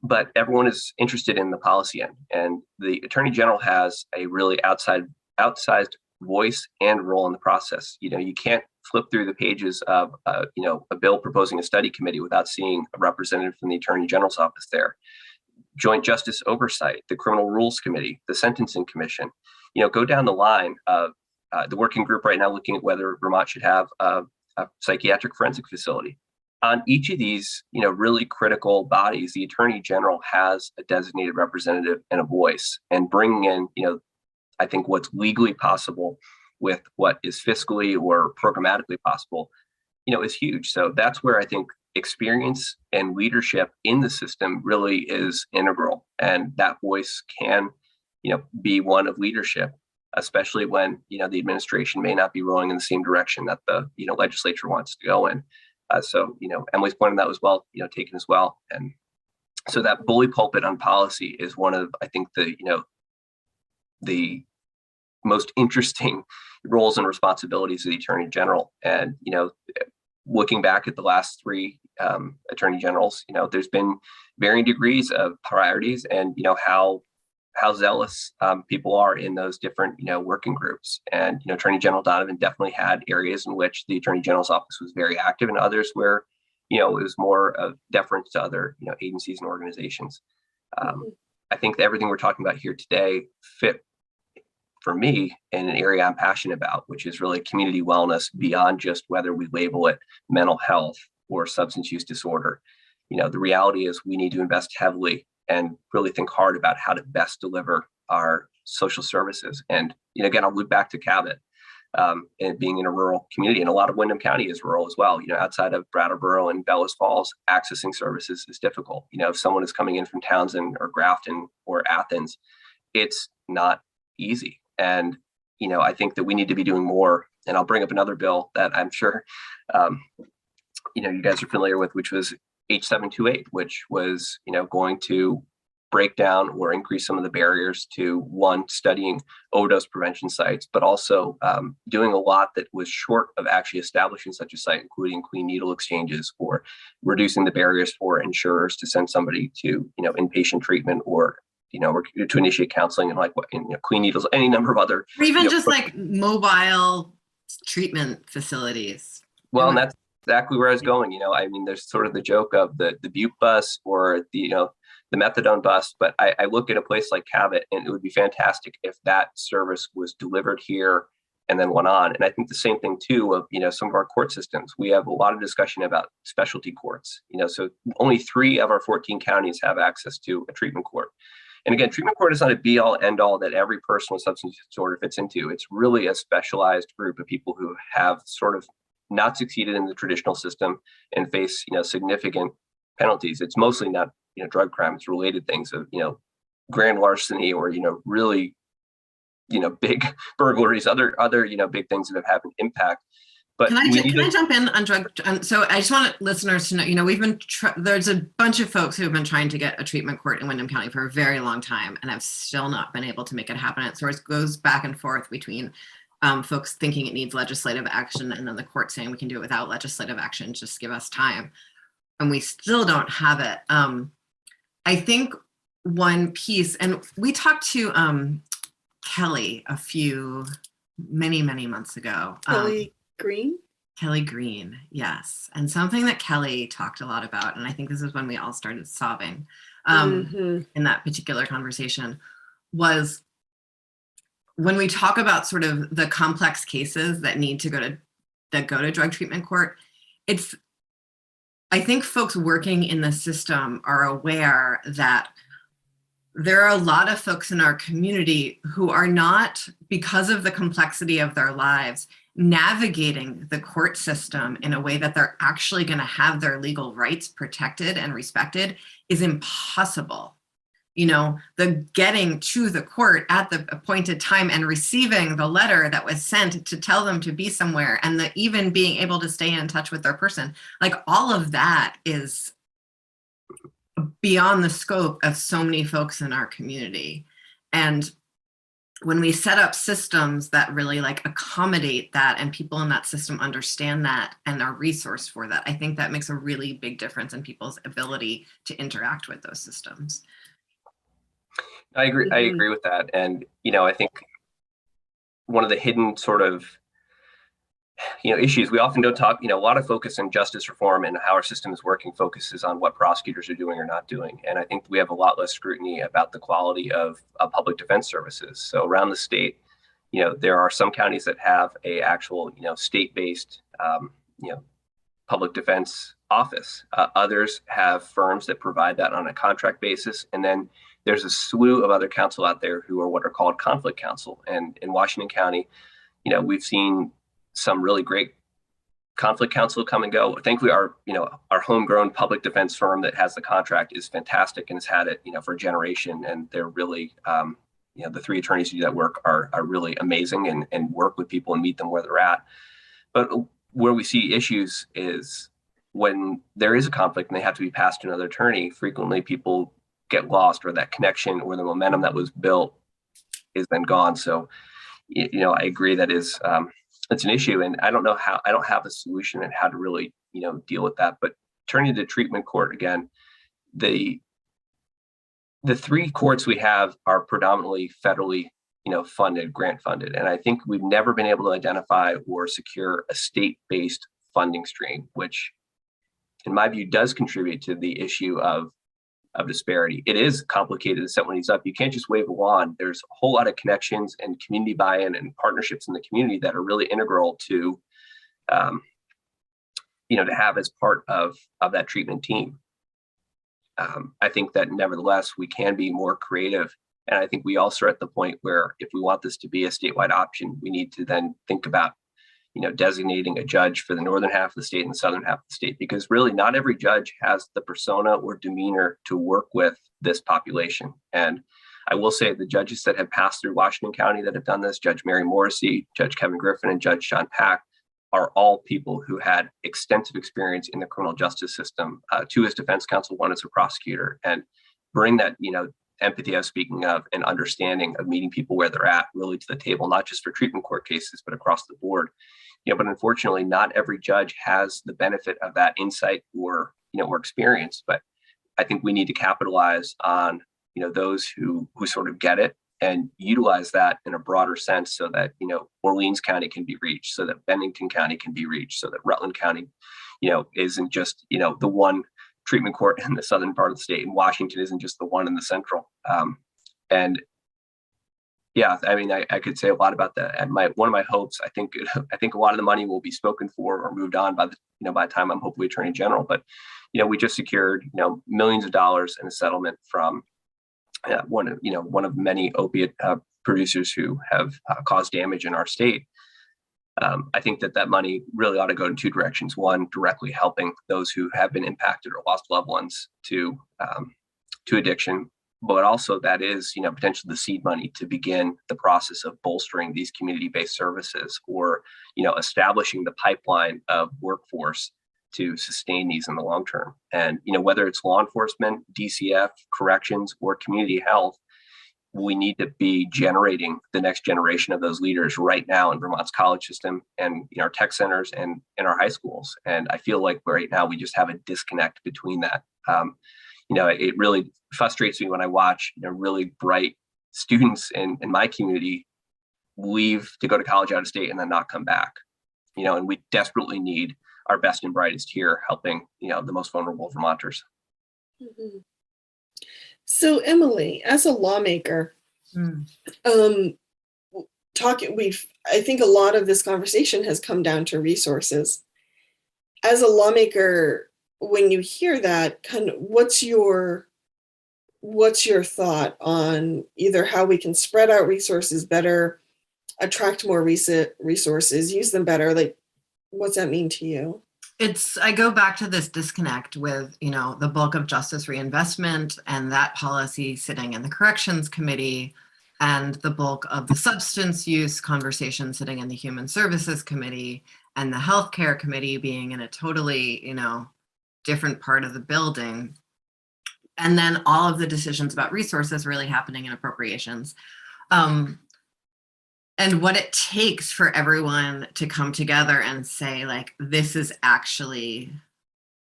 But everyone is interested in the policy end, and the Attorney General has a really outsized voice and role in the process. You can't flip through the pages of a bill proposing a study committee without seeing a representative from the Attorney General's office there. Joint Justice Oversight, the Criminal Rules Committee, the Sentencing Commission. Go down the line of the working group right now looking at whether Vermont should have a psychiatric forensic facility. On each of these, really critical bodies, the Attorney General has a designated representative and a voice, and bringing in, I think what's legally possible with what is fiscally or programmatically possible, is huge. So that's where I think experience and leadership in the system really is integral, and that voice can, be one of leadership, especially when, the administration may not be rowing in the same direction that the, legislature wants to go in. So, Emily's point on that was well, taken as well. And so that bully pulpit on policy is one of, I think, the most interesting roles and responsibilities of the Attorney General. And, looking back at the last three Attorney Generals, there's been varying degrees of priorities and, how zealous people are in those different, working groups. And, Attorney General Donovan definitely had areas in which the Attorney General's office was very active, and others where, it was more of deference to other, agencies and organizations. I think that everything we're talking about here today fit for me in an area I'm passionate about, which is really community wellness beyond just whether we label it mental health or substance use disorder. The reality is we need to invest heavily and really think hard about how to best deliver our social services. And, again, I'll loop back to Cabot and being in a rural community, and a lot of Windham County is rural as well. Outside of Brattleboro and Bellows Falls, accessing services is difficult. If someone is coming in from Townsend or Grafton or Athens, it's not easy. And, I think that we need to be doing more. And I'll bring up another bill that I'm sure, you guys are familiar with, which was H728, which was, going to break down or increase some of the barriers to one, studying overdose prevention sites, but also doing a lot that was short of actually establishing such a site, including clean needle exchanges, or reducing the barriers for insurers to send somebody to, inpatient treatment or to initiate counseling and clean needles, any number of other. Or even just like mobile treatment facilities. Well, and that's exactly where I was going. There's sort of the joke of the Butte bus or the methadone bus, but I look at a place like Cabot, and it would be fantastic if that service was delivered here and then went on. And I think the same thing too of, some of our court systems. We have a lot of discussion about specialty courts, so only 3 of our 14 counties have access to a treatment court. And again, treatment court is not a be all end all that every person with substance disorder fits into. It's really a specialized group of people who have sort of not succeeded in the traditional system and face, significant penalties. It's mostly not, drug crime, it's related things of, grand larceny or, really, big burglaries, other, big things that have had an impact. But can I jump in on drug? So I just want listeners to know, we've been, there's a bunch of folks who have been trying to get a treatment court in Windham County for a very long time and have still not been able to make it happen. It sort of goes back and forth between folks thinking it needs legislative action and then the court saying we can do it without legislative action, just give us time. And we still don't have it. I think one piece, and we talked to Kelly many months ago. Kelly Green, yes. And something that Kelly talked a lot about, and I think this is when we all started sobbing in that particular conversation, was when we talk about sort of the complex cases that go to drug treatment court, I think folks working in the system are aware that there are a lot of folks in our community who are not, because of the complexity of their lives, navigating the court system in a way that they're actually going to have their legal rights protected and respected is impossible. The getting to the court at the appointed time and receiving the letter that was sent to tell them to be somewhere, and the even being able to stay in touch with their person, like all of that is beyond the scope of so many folks in our community. And when we set up systems that really accommodate that and people in that system understand that and are resourced for that, I think that makes a really big difference in people's ability to interact with those systems. I agree. I agree with that. And, I think one of the hidden sort of, issues, we often don't talk, a lot of focus on justice reform and how our system is working focuses on what prosecutors are doing or not doing. And I think we have a lot less scrutiny about the quality of public defense services. So around the state, there are some counties that have a actual, state-based, public defense office. Others have firms that provide that on a contract basis. And then there's a slew of other counsel out there who are what are called conflict counsel. And in Washington County, we've seen some really great conflict counsel come and go. Thankfully, our homegrown public defense firm that has the contract is fantastic and has had it, for a generation. And they're really, the three attorneys who do that work are really amazing and work with people and meet them where they're at. But where we see issues is when there is a conflict and they have to be passed to another attorney, frequently people get lost, or that connection or the momentum that was built is then gone. So, I agree that is, it's an issue, and I don't have a solution on how to really, deal with that. But turning to treatment court again, the three courts we have are predominantly federally, funded, grant funded. And I think we've never been able to identify or secure a state-based funding stream, which in my view does contribute to the issue of disparity. It is complicated to set one of these up. You can't just wave a wand. There's a whole lot of connections and community buy-in and partnerships in the community that are really integral to, to have as part of that treatment team. I think that nevertheless, we can be more creative. And I think we also are at the point where if we want this to be a statewide option, we need to then think about, designating a judge for the northern half of the state and the southern half of the state, because really not every judge has the persona or demeanor to work with this population. And I will say the judges that have passed through Washington County that have done this, Judge Mary Morrissey, Judge Kevin Griffin, and Judge Sean Pack, are all people who had extensive experience in the criminal justice system, two as defense counsel, one as a prosecutor, and bring that, empathy I was speaking of and understanding of meeting people where they're at really to the table, not just for treatment court cases, but across the board. But unfortunately, not every judge has the benefit of that insight or experience. But I think we need to capitalize on, those who sort of get it and utilize that in a broader sense so that, Orleans County can be reached, so that Bennington County can be reached, so that Rutland County, isn't just, the one treatment court in the southern part of the state, and Washington isn't just the one in the central. And yeah, I mean, I could say a lot about that. And one of my hopes, I think a lot of the money will be spoken for or moved on by the time I'm hopefully Attorney General. But we just secured millions of dollars in a settlement from one of many opiate producers who have caused damage in our state. I think that money really ought to go in two directions. One, directly helping those who have been impacted or lost loved ones to addiction, but also that is, potentially the seed money to begin the process of bolstering these community-based services, or, establishing the pipeline of workforce to sustain these in the long term. And, whether it's law enforcement, DCF, corrections, or community health, we need to be generating the next generation of those leaders right now in Vermont's college system and in our tech centers and in our high schools. And I feel like right now we just have a disconnect between that. It really frustrates me when I watch, really bright students in my community leave to go to college out of state and then not come back. And we desperately need our best and brightest here helping, the most vulnerable Vermonters. Mm-hmm. So Emily, as a lawmaker, I think a lot of this conversation has come down to resources. As a lawmaker, when you hear that, kind of what's your thought on either how we can spread out resources better, attract more resources, use them better? Like, what's that mean to you? I go back to this disconnect with, the bulk of justice reinvestment and that policy sitting in the corrections committee, and the bulk of the substance use conversation sitting in the human services committee, and the healthcare committee being in a totally, different part of the building. And then all of the decisions about resources really happening in appropriations. And what it takes for everyone to come together and say, like, this is actually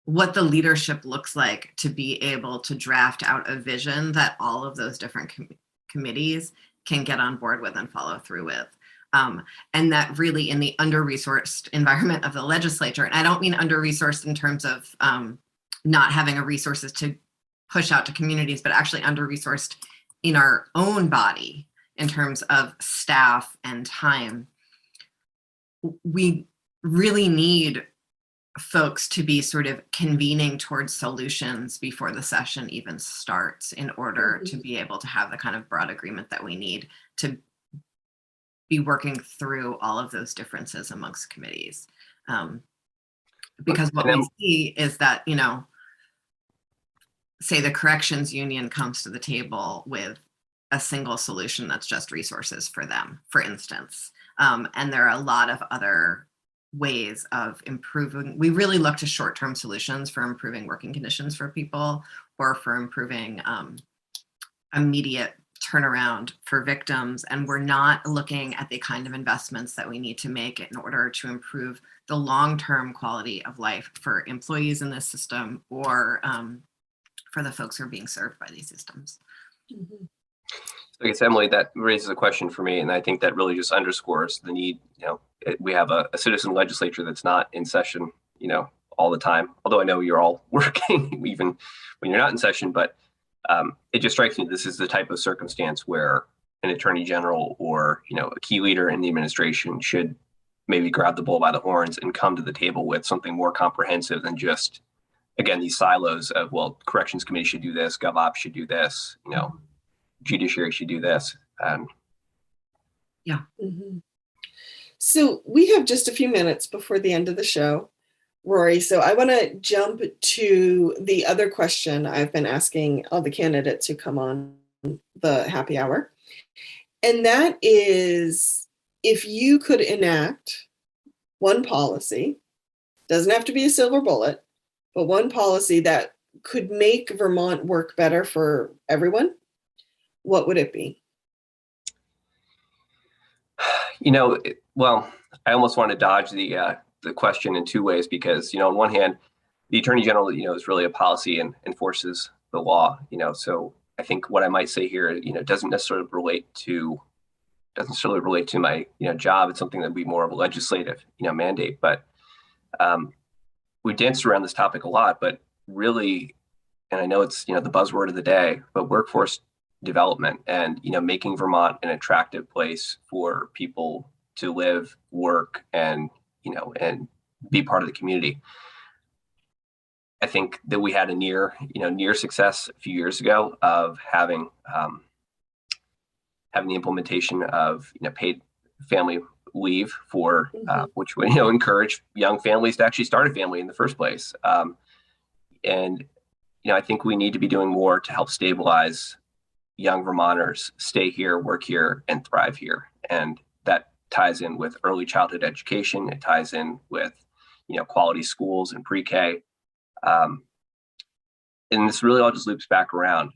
what the leadership looks like to be able to draft out a vision that all of those different committees can get on board with and follow through with. And that really in the under-resourced environment of the legislature, and I don't mean under-resourced in terms of not having a resources to push out to communities, but actually under-resourced in our own body in terms of staff and time. We really need folks to be sort of convening towards solutions before the session even starts in order to be able to have the kind of broad agreement that we need to be working through all of those differences amongst committees. Because what we see is that, say the corrections union comes to the table with a single solution that's just resources for them, for instance. And there are a lot of other ways of improving. We really look to short-term solutions for improving working conditions for people, or for improving immediate turnaround for victims. And we're not looking at the kind of investments that we need to make in order to improve the long-term quality of life for employees in this system, or for the folks who are being served by these systems. Mm-hmm. I guess, Emily, that raises a question for me, and I think that really just underscores the need. We have a citizen legislature that's not in session, all the time. Although I know you're all working even when you're not in session, but it just strikes me this is the type of circumstance where an attorney general or a key leader in the administration should maybe grab the bull by the horns and come to the table with something more comprehensive than just, again, these silos of, well, corrections committee should do this, GovOps should do this, judiciary should do this. Yeah. Mm-hmm. So we have just a few minutes before the end of the show, Rory. So I want to jump to the other question I've been asking all the candidates who come on the happy hour. And that is, if you could enact one policy, doesn't have to be a silver bullet, but one policy that could make Vermont work better for everyone, what would it be? Well, I almost want to dodge the question in two ways, because, on one hand, the attorney general, is really a policy and enforces the law, so I think what I might say here, doesn't necessarily relate to my, job. It's something that would be more of a legislative, mandate. But we danced around this topic a lot, but really, and I know it's, the buzzword of the day, but workforce development and, making Vermont an attractive place for people to live, work, and, and be part of the community. I think that we had a near success a few years ago of having the implementation of paid family leave for which would encourage young families to actually start a family in the first place. And I think we need to be doing more to help stabilize young Vermonters stay here, work here, and thrive here. And that ties in with early childhood education. It ties in with quality schools and pre-K. And this really all just loops back around.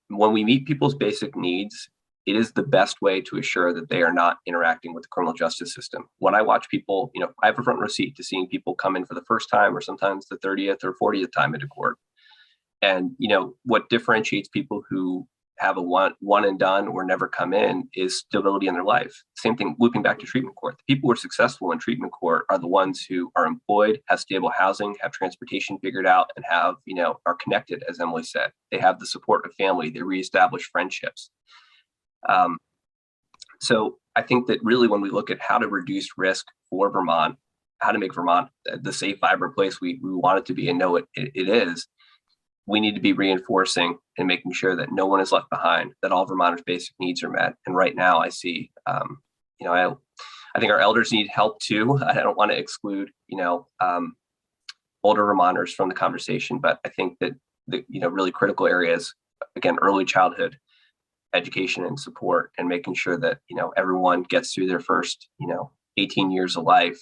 When we meet people's basic needs, it is the best way to assure that they are not interacting with the criminal justice system. When I watch people, I have a front row seat to seeing people come in for the first time or sometimes the 30th or 40th time into court. And, what differentiates people who have a one and done or never come in is stability in their life. Same thing, looping back to treatment court. The people who are successful in treatment court are the ones who are employed, have stable housing, have transportation figured out, and have, are connected, as Emily said. They have the support of family. They reestablish friendships. So I think that really when we look at how to reduce risk for Vermont, how to make Vermont the safe, vibrant place we want it to be and know it is, we need to be reinforcing and making sure that no one is left behind, that all Vermonters' basic needs are met. And right now I see, I think our elders need help too. I don't want to exclude, older Vermonters from the conversation, but I think that the, really critical areas, again, early childhood education and support, and making sure that, everyone gets through their first, 18 years of life,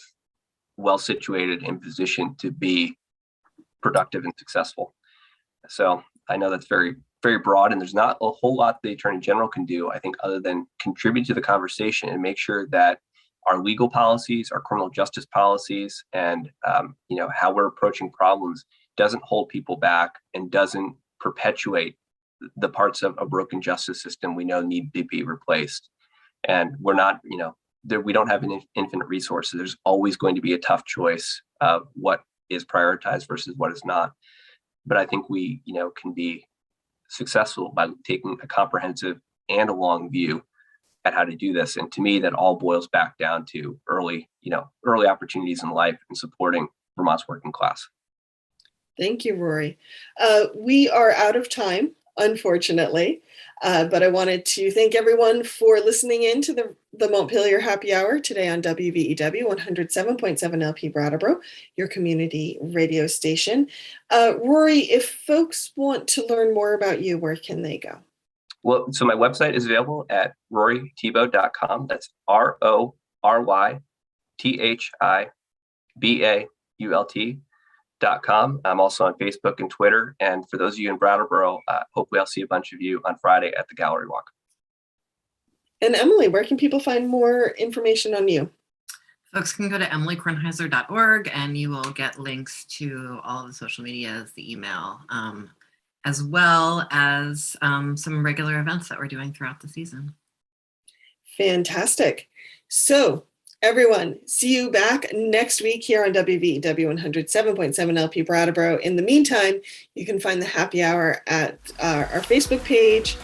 well situated and positioned to be productive and successful. So I know that's very, very broad, and there's not a whole lot the Attorney General can do, I think, other than contribute to the conversation and make sure that our legal policies, our criminal justice policies, and how we're approaching problems doesn't hold people back and doesn't perpetuate the parts of a broken justice system we know need to be replaced. And we're not, we don't have an infinite resources. There's always going to be a tough choice of what is prioritized versus what is not. But I think we, can be successful by taking a comprehensive and a long view at how to do this. And to me, that all boils back down to early opportunities in life and supporting Vermont's working class. Thank you, Rory. We are out of time, unfortunately, but I wanted to thank everyone for listening in to the Montpelier Happy Hour today on WVEW 107.7 LP Brattleboro, your community radio station. Rory, if folks want to learn more about you, where can they go? Well, so my website is available at rorythibault.com. That's RORYTHIBAULT.com. I'm also on Facebook and Twitter. And for those of you in Brattleboro, hopefully I'll see a bunch of you on Friday at the Gallery Walk. And Emily, where can people find more information on you? Folks can go to emilykornheiser.org and you will get links to all of the social medias, the email, as well as some regular events that we're doing throughout the season. Fantastic. So everyone, see you back next week here on WVEW 107.7 LP Brattleboro. In the meantime, you can find the happy hour at our Facebook page,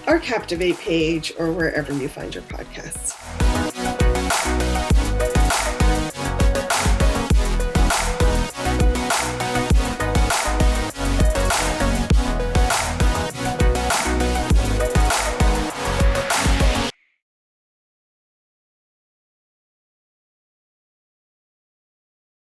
our Captivate page, or wherever you find your podcasts.